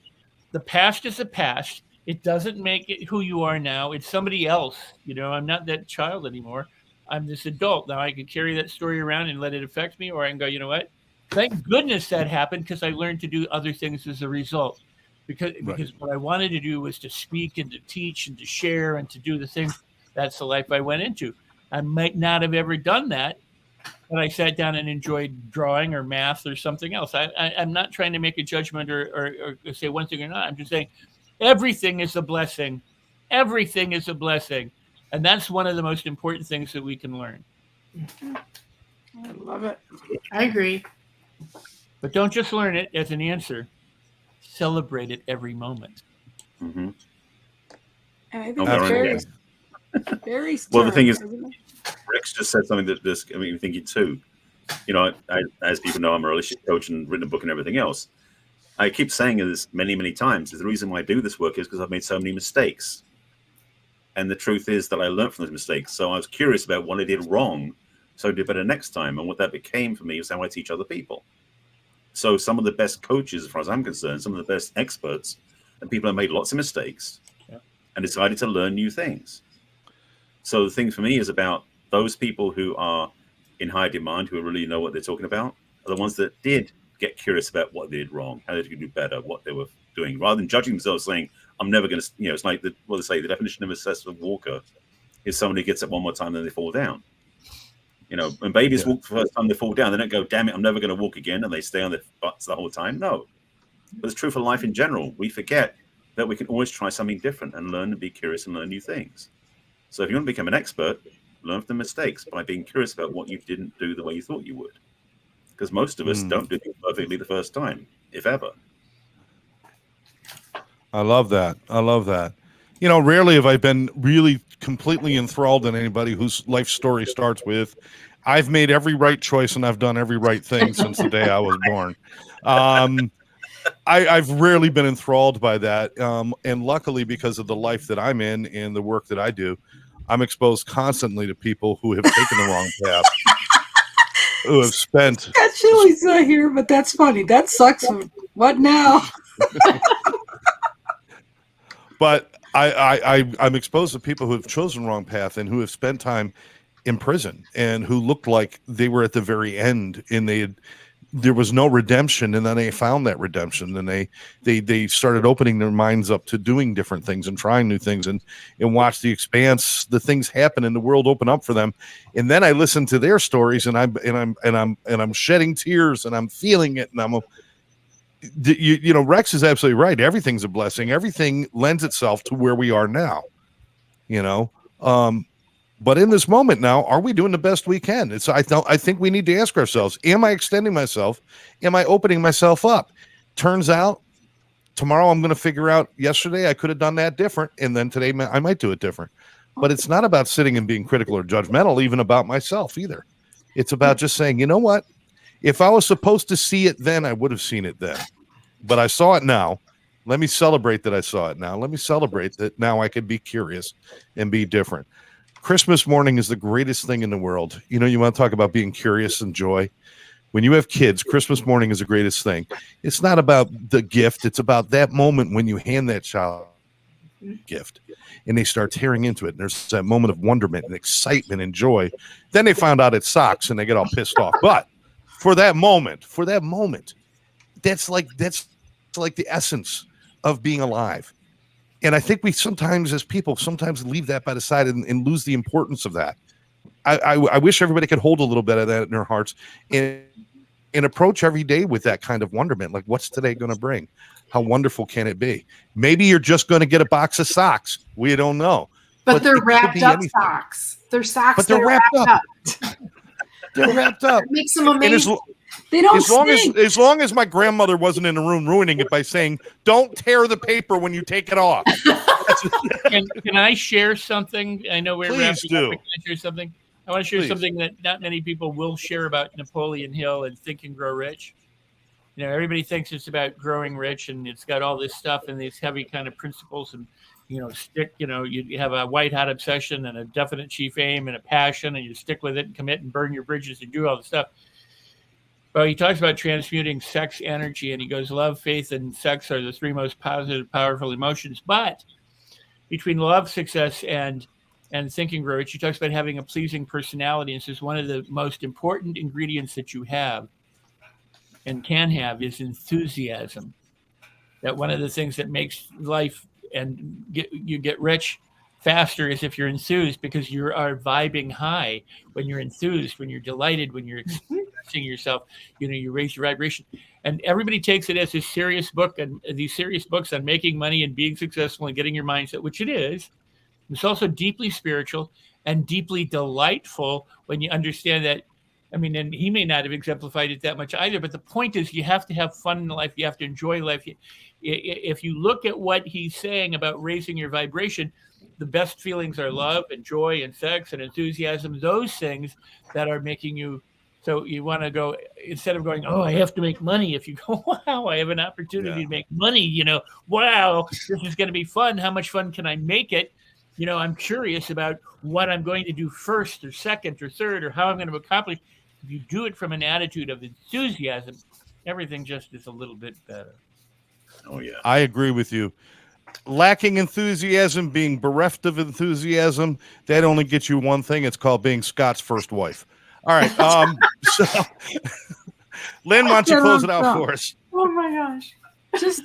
The past is the past. It doesn't make it who you are now. It's somebody else. I'm not that child anymore. I'm this adult. Now I can carry that story around and let it affect me, or I can go, you know what? Thank goodness that happened because I learned to do other things as a result. Because what I wanted to do was to speak and to teach and to share and to do the things. That's the life I went into. I might not have ever done that, but I sat down and enjoyed drawing or math or something else. I'm not trying to make a judgment or say one thing or not. I'm just saying everything is a blessing. Everything is a blessing. And that's one of the most important things that we can learn. I love it. I agree. But don't just learn it as an answer. Celebrate it every moment. Mm-hmm. And I think it's very well, the thing is, Rex just said something that this, I mean, thinking too, as people know, I'm a relationship coach and written a book and everything else. I keep saying this many, many times. The reason why I do this work is because I've made so many mistakes. And the truth is that I learned from those mistakes. So I was curious about what I did wrong, so I do better next time. And what that became for me is how I teach other people. So some of the best coaches, as far as I'm concerned, some of the best experts, and people have made lots of mistakes and decided to learn new things. So the thing for me is about those people who are in high demand who really know what they're talking about are the ones that did get curious about what they did wrong, how they could do better, what they were doing, rather than judging themselves saying, I'm never going to, it's like what they say, the definition of a successful walker is someone who gets up one more time, then they fall down. When babies walk the first time they fall down, they don't go, damn it, I'm never going to walk again, and they stay on their butts the whole time. No. But it's true for life in general. We forget that we can always try something different and learn and be curious and learn new things. So if you want to become an expert, learn from the mistakes by being curious about what you didn't do the way you thought you would. Because most of us don't do things perfectly the first time, if ever. I love that. Rarely have I been really completely enthralled in anybody whose life story starts with, I've made every right choice and I've done every right thing since the day I was born. I've rarely been enthralled by that. And luckily, because of the life that I'm in and the work that I do, I'm exposed constantly to people who have taken the wrong path, who have spent. Chili's not here, but that's funny. That sucks. What now? But I'm exposed to people who have chosen the wrong path and who have spent time in prison and who looked like they were at the very end and there was no redemption, and then they found that redemption, and they started opening their minds up to doing different things and trying new things and watch the expanse, the things happen in the world open up for them. And then I listen to their stories and I'm shedding tears and I'm feeling it, and Rex is absolutely right. Everything's a blessing. Everything lends itself to where we are now, but in this moment now, are we doing the best we can? I think we need to ask ourselves, am I extending myself? Am I opening myself up? Turns out tomorrow I'm going to figure out yesterday I could have done that different. And then today I might do it different. But it's not about sitting and being critical or judgmental, even about myself either. It's about just saying, you know what? If I was supposed to see it then, I would have seen it then. But I saw it now. Let me celebrate that I saw it now. Let me celebrate that now I could be curious and be different. Christmas morning is the greatest thing in the world. You want to talk about being curious and joy. When you have kids, Christmas morning is the greatest thing. It's not about the gift. It's about that moment when you hand that child a gift and they start tearing into it. And there's that moment of wonderment and excitement and joy. Then they found out it sucks and they get all pissed off. But for that moment, that's like the essence of being alive. And I think we sometimes, as people, leave that by the side and lose the importance of that. I wish everybody could hold a little bit of that in their hearts and approach every day with that kind of wonderment. Like, what's today going to bring? How wonderful can it be? Maybe you're just going to get a box of socks. We don't know. But they're wrapped up socks. They're socks. But they're wrapped up. They're wrapped up. It makes them amazing. They don't as long as my grandmother wasn't in the room ruining it by saying, don't tear the paper when you take it off. Can I share something? I know we're wrapping up. Can I share something? I want to share something that not many people will share about Napoleon Hill and Think and Grow Rich. Everybody thinks it's about growing rich and it's got all this stuff and these heavy kind of principles and, you have a white hot obsession and a definite chief aim and a passion and you stick with it and commit and burn your bridges and do all the stuff. Well, he talks about transmuting sex energy, and he goes, love, faith, and sex are the three most positive, powerful emotions. But between love, success, and thinking grow rich, he talks about having a pleasing personality. And says one of the most important ingredients that you have and can have is enthusiasm. That one of the things that makes life and you get rich faster is if you're enthused, because you are vibing high when you're enthused, when you're delighted, when you're expressing yourself, you raise your vibration. And everybody takes it as a serious book, and these serious books on making money and being successful and getting your mindset, which it is. It's also deeply spiritual and deeply delightful when you understand that. I mean, and he may not have exemplified it that much either, but the point is you have to have fun in life. You have to enjoy life. If you look at what he's saying about raising your vibration, the best feelings are love and joy and sex and enthusiasm, those things that are making you. So you want to go, instead of going, oh, I have to make money. If you go, wow, I have an opportunity to make money, wow, this is going to be fun. How much fun can I make it? I'm curious about what I'm going to do first or second or third or how I'm going to accomplish. If you do it from an attitude of enthusiasm, everything just is a little bit better. Oh, yeah. I agree with you. Lacking enthusiasm, being bereft of enthusiasm, that only gets you one thing. It's called being Scott's first wife. All right. So Lynn, why don't you close it out for us? Oh my gosh. Just,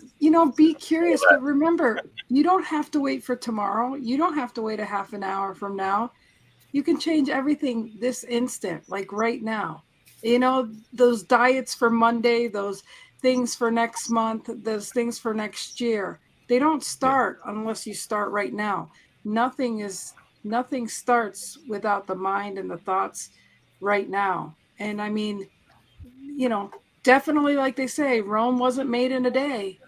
be curious, but remember, you don't have to wait for tomorrow. You don't have to wait a half an hour from now. You can change everything this instant, like right now. Those diets for Monday, those things for next month, those things for next year, they don't start unless you start right now. Nothing starts without the mind and the thoughts right now. And I mean, definitely, like they say, Rome wasn't made in a day.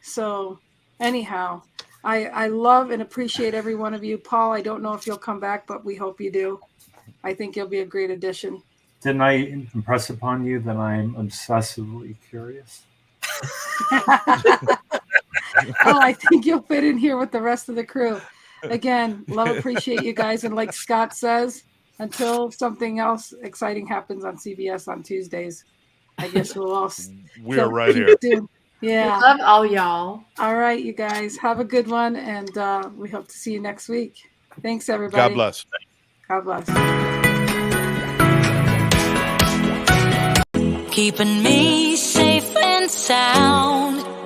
So anyhow, I love and appreciate every one of you. Paul, I don't know if you'll come back, but we hope you do. I think you'll be a great addition. Didn't I impress upon you that I'm obsessively curious? Oh, I think you'll fit in here with the rest of the crew. Again, love, appreciate you guys. And like Scott says, until something else exciting happens on CBS on Tuesdays, I guess we'll all we're right here. Yeah. We love all y'all. All right, you guys. Have a good one. And we hope to see you next week. Thanks, everybody. God bless. God bless. Keeping me safe and sound.